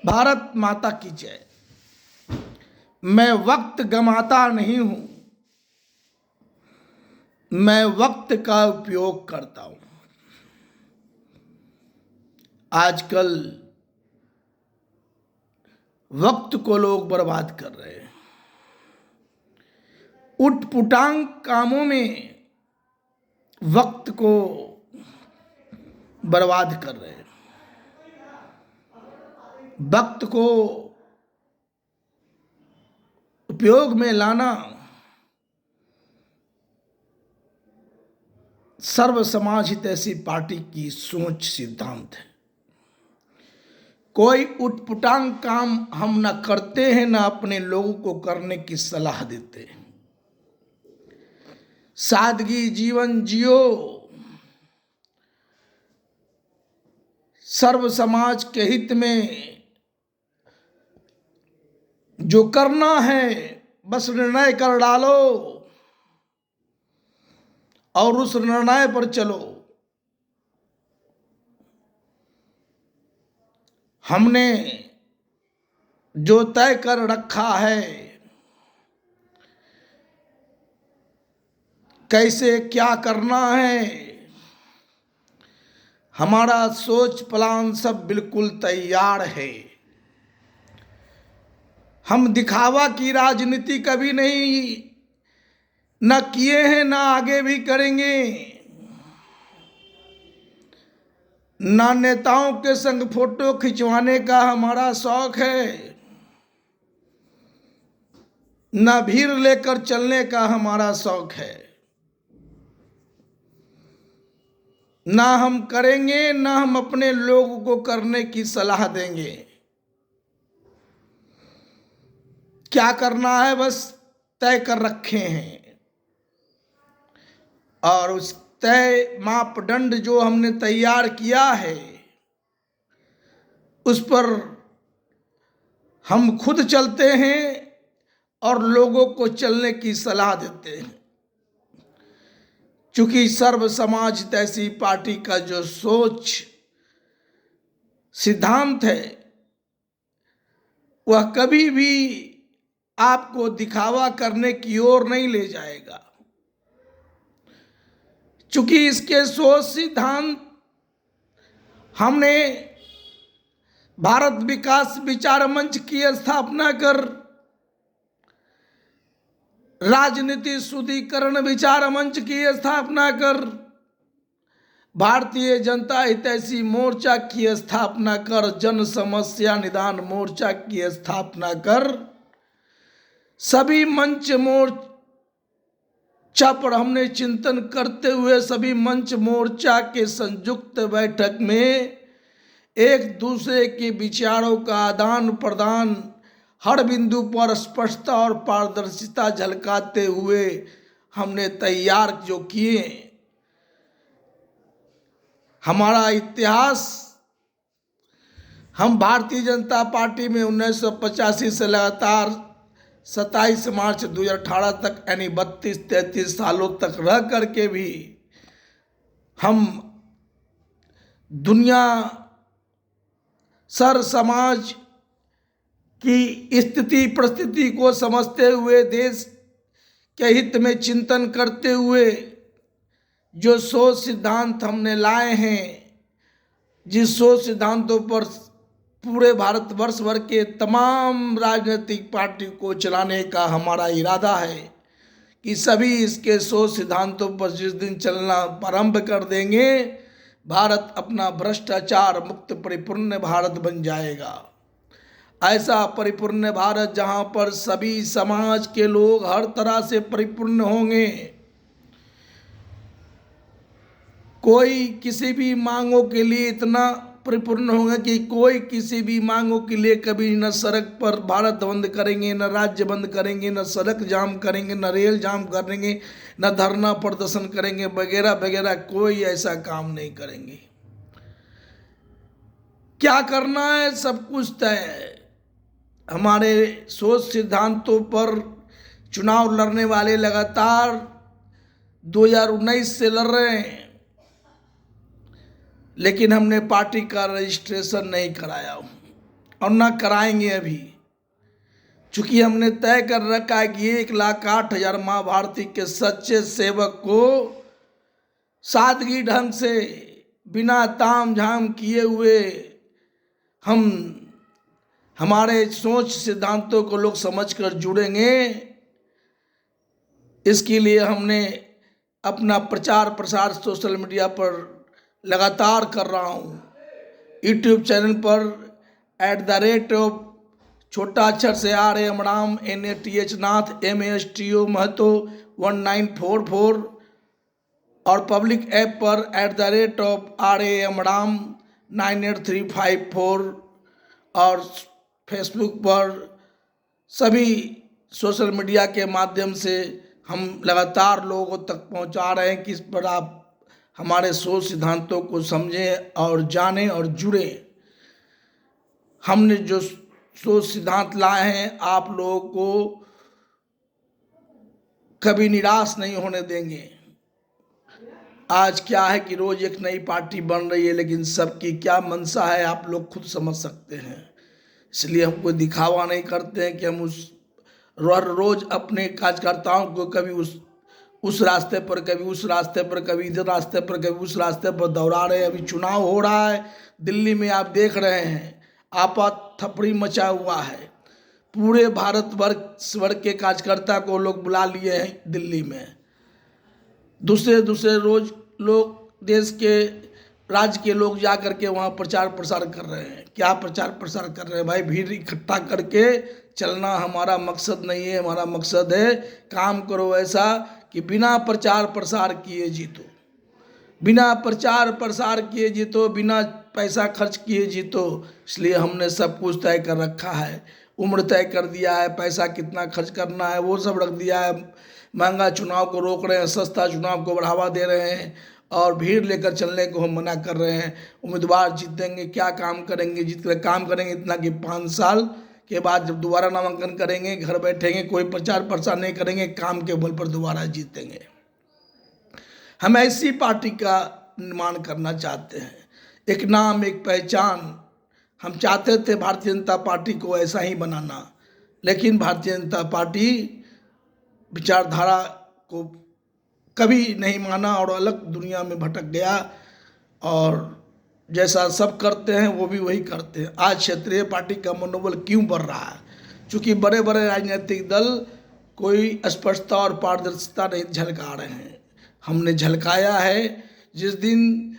भारत माता की जय। मैं वक्त गंवाता नहीं हूं, मैं वक्त का उपयोग करता हूं। आजकल वक्त को लोग बर्बाद कर रहे हैं, उटपुटांग कामों में वक्त को बर्बाद कर रहे हैं। वक्त को उपयोग में लाना सर्व समाज हितैषी पार्टी की सोच सिद्धांत है। कोई उटपुटांग काम हम न करते हैं, न अपने लोगों को करने की सलाह देते हैं। सादगी जीवन जियो, सर्व समाज के हित में जो करना है बस निर्णय कर डालो और उस निर्णय पर चलो। हमने जो तय कर रखा है, कैसे क्या करना है, हमारा सोच प्लान सब बिल्कुल तैयार है। हम दिखावा की राजनीति कभी नहीं न किए हैं, न आगे भी करेंगे। न नेताओं के संग फोटो खिंचवाने का हमारा शौक है, न भीड़ लेकर चलने का हमारा शौक है। ना हम करेंगे, ना हम अपने लोगों को करने की सलाह देंगे। क्या करना है बस तय कर रखे हैं, और उस तय मापदंड जो हमने तैयार किया है उस पर हम खुद चलते हैं और लोगों को चलने की सलाह देते हैं। चूंकि सर्व समाज हितैषी पार्टी का जो सोच सिद्धांत है वह कभी भी आपको दिखावा करने की ओर नहीं ले जाएगा। चूंकि इसके सोच सिद्धांत हमने भारत विकास विचार मंच की स्थापना कर, राजनीति शुद्धिकरण विचार मंच की स्थापना कर, भारतीय जनता हितैषी मोर्चा की स्थापना कर, जन समस्या निदान मोर्चा की स्थापना कर, सभी मंच मोर्चा पर हमने चिंतन करते हुए सभी मंच मोर्चा के संयुक्त बैठक में एक दूसरे के विचारों का आदान प्रदान, हर बिंदु पर स्पष्टता और पारदर्शिता झलकाते हुए हमने तैयार जो किए। हमारा इतिहास, हम भारतीय जनता पार्टी में 1985 से लगातार 27 मार्च 2018 तक यानी 32-33 सालों तक रह करके भी हम दुनिया सर समाज की स्थिति परिस्थिति को समझते हुए, देश के हित में चिंतन करते हुए जो सोच सिद्धांत हमने लाए हैं, जिस सोच सिद्धांतों पर पूरे भारतवर्ष भर के तमाम राजनीतिक पार्टी को चलाने का हमारा इरादा है कि सभी इसके सोच सिद्धांतों पर जिस दिन चलना प्रारंभ कर देंगे, भारत अपना भ्रष्टाचार मुक्त परिपूर्ण भारत बन जाएगा। ऐसा परिपूर्ण भारत जहां पर सभी समाज के लोग हर तरह से परिपूर्ण होंगे। कोई किसी भी मांगों के लिए इतना परिपूर्ण होंगे कि कोई किसी भी मांगों के लिए कभी न सड़क पर भारत बंद करेंगे, न राज्य बंद करेंगे, न सड़क जाम करेंगे, न रेल जाम करेंगे, न धरना प्रदर्शन करेंगे वगैरह वगैरह, कोई ऐसा काम नहीं करेंगे। क्या करना है सब कुछ तय है। हमारे सोच सिद्धांतों पर चुनाव लड़ने वाले लगातार 2019 से लड़ रहे हैं, लेकिन हमने पार्टी का रजिस्ट्रेशन नहीं कराया। और ना कराएंगे अभी, चूंकि हमने तय कर रखा है कि 1,08,000 माँ भारती के सच्चे सेवक को सादगी ढंग से बिना ताम झाम किए हुए हम हमारे सोच सिद्धांतों को लोग समझकर जुड़ेंगे। इसके लिए हमने अपना प्रचार प्रसार सोशल मीडिया पर लगातार कर रहा हूँ। यूट्यूब चैनल पर @ छोटा अक्षर से RM राम NATH नाथ MASTO महतो 1944 और पब्लिक ऐप पर @RAM राम 98354 और फेसबुक पर सभी सोशल मीडिया के माध्यम से हम लगातार लोगों तक पहुंचा रहे हैं कि इस पर आप हमारे सोच सिद्धांतों को समझें और जानें और जुड़ें। हमने जो सोच सिद्धांत लाए हैं आप लोगों को कभी निराश नहीं होने देंगे। आज क्या है कि रोज एक नई पार्टी बन रही है, लेकिन सबकी क्या मंशा है आप लोग खुद समझ सकते हैं। इसलिए हम कोई दिखावा नहीं करते हैं कि हम रोज अपने कार्यकर्ताओं को कभी उस रास्ते पर, कभी उस रास्ते पर, कभी इधर रास्ते पर, कभी उस रास्ते पर दौड़ा रहे हैं। अभी चुनाव हो रहा है दिल्ली में, आप देख रहे हैं, आपा थपड़ी मचा हुआ है। पूरे भारतवर्ष के कार्यकर्ता को लोग बुला लिए हैं दिल्ली में। दूसरे रोज लोग देश के राज्य के लोग जा करके वहाँ प्रचार प्रसार कर रहे हैं। क्या प्रचार प्रसार कर रहे हैं भाई? भीड़ इकट्ठा करके चलना हमारा मकसद नहीं है। हमारा मकसद है काम करो ऐसा कि बिना प्रचार प्रसार किए जीतो, बिना प्रचार प्रसार किए जीतो, बिना पैसा खर्च किए जीतो। इसलिए हमने सब कुछ तय कर रखा है, उम्र तय कर दिया है, पैसा कितना खर्च करना है वो सब रख दिया है। महंगा चुनाव को रोक रहे हैं, सस्ता चुनाव को बढ़ावा दे रहे हैं और भीड़ लेकर चलने को हम मना कर रहे हैं। उम्मीदवार जीतेंगे, क्या काम करेंगे? जीत कर काम करेंगे इतना कि 5 साल के बाद जब दोबारा नामांकन करेंगे घर बैठेंगे, कोई प्रचार प्रसार नहीं करेंगे, काम के बल पर दोबारा जीतेंगे। हम ऐसी पार्टी का निर्माण करना चाहते हैं, एक नाम, एक पहचान। हम चाहते थे भारतीय जनता पार्टी को ऐसा ही बनाना, लेकिन भारतीय जनता पार्टी विचारधारा को कभी नहीं माना और अलग दुनिया में भटक गया और जैसा सब करते हैं वो भी वही करते हैं। आज क्षेत्रीय पार्टी का मनोबल क्यों बढ़ रहा है? क्योंकि बड़े बड़े राजनीतिक दल कोई स्पष्टता और पारदर्शिता नहीं झलका रहे हैं। हमने झलकाया है। जिस दिन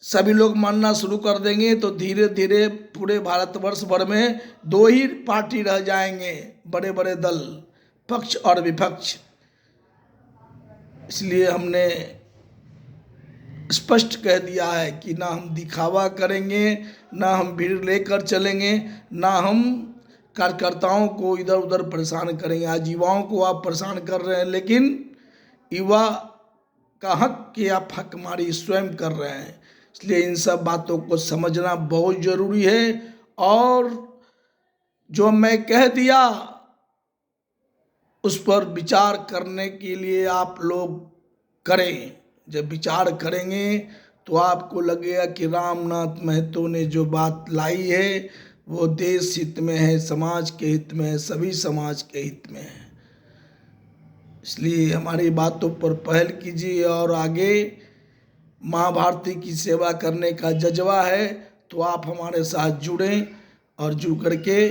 सभी लोग मानना शुरू कर देंगे तो धीरे धीरे पूरे भारतवर्ष भर में 2 ही पार्टी रह जाएंगे, बड़े बड़े दल, पक्ष और विपक्ष। इसलिए हमने स्पष्ट कह दिया है कि ना हम दिखावा करेंगे, ना हम भीड़ लेकर चलेंगे, ना हम कार्यकर्ताओं को इधर उधर परेशान करेंगे। आज युवाओं को आप परेशान कर रहे हैं, लेकिन युवा का हक कि आप हकमारी स्वयं कर रहे हैं। इसलिए इन सब बातों को समझना बहुत ज़रूरी है। और जो मैं कह दिया उस पर विचार करने के लिए आप लोग करें। जब विचार करेंगे तो आपको लगेगा कि रामनाथ महतो ने जो बात लाई है वो देश हित में है, समाज के हित में है, सभी समाज के हित में है। इसलिए हमारी बातों पर पहल कीजिए और आगे माँ भारती की सेवा करने का जज्बा है तो आप हमारे साथ जुड़ें और जुड़ करके